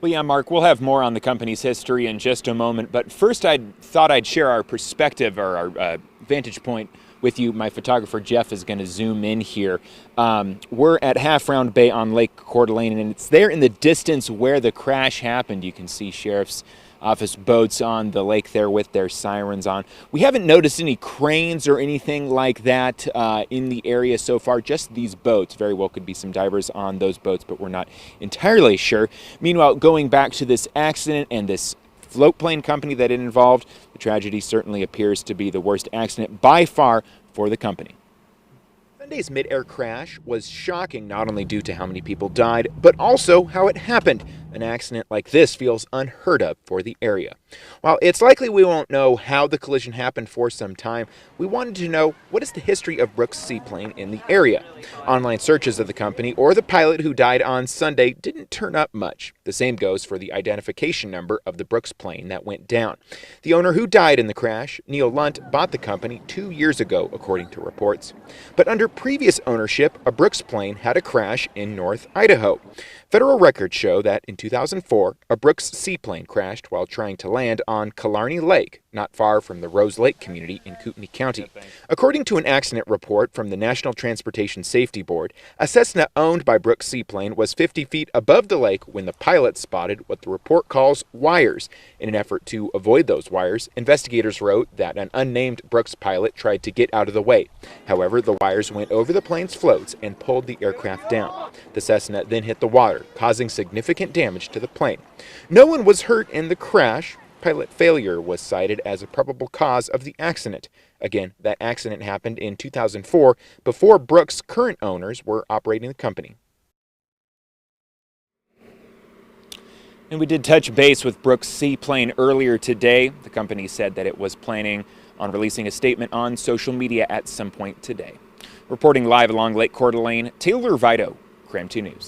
Well, yeah, Mark, we'll have more on the company's history in just a moment, but first I thought I'd share our perspective or our vantage point with you. My photographer Jeff is going to zoom in here. We're at Half Round Bay on Lake Coeur, and it's there in the distance where the crash happened. You can see sheriff's office boats on the lake there with their sirens on. We haven't noticed any cranes or anything like that in the area so far, just these boats. Very well could be some divers on those boats, but we're not entirely sure. Meanwhile, going back to this accident and this float plane company that it involved, the tragedy certainly appears to be the worst accident by far for the company. Sunday's mid-air crash was shocking, not only due to how many people died, but also how it happened. An accident like this feels unheard of for the area. While it's likely we won't know how the collision happened for some time, we wanted to know what is the history of Brooks Seaplane in the area. Online searches of the company or the pilot who died on Sunday didn't turn up much. The same goes for the identification number of the Brooks plane that went down. The owner who died in the crash, Neil Lunt, bought the company 2 years ago, according to reports. But under previous ownership, a Brooks plane had a crash in North Idaho. Federal records show that in 2004, a Brooks seaplane crashed while trying to land on Killarney Lake, not far from the Rose Lake community in Kootenai-County. According to an accident report from the National Transportation Safety Board, a Cessna owned by Brooks Seaplane was 50 feet above the lake when the pilot spotted what the report calls wires. In an effort to avoid those wires, investigators wrote that an unnamed Brooks pilot tried to get out of the way. However, the wires went over the plane's floats and pulled the aircraft down. The Cessna then hit the water, causing significant damage to the plane. No one was hurt in the crash. Pilot failure was cited as a probable cause of the accident. Again, that accident happened in 2004, before Brooks' current owners were operating the company. And we did touch base with Brooks Seaplane earlier today. The company said that it was planning on releasing a statement on social media at some point today. Reporting live along Lake Coeur, Taylor Vito, KRAM 2 News.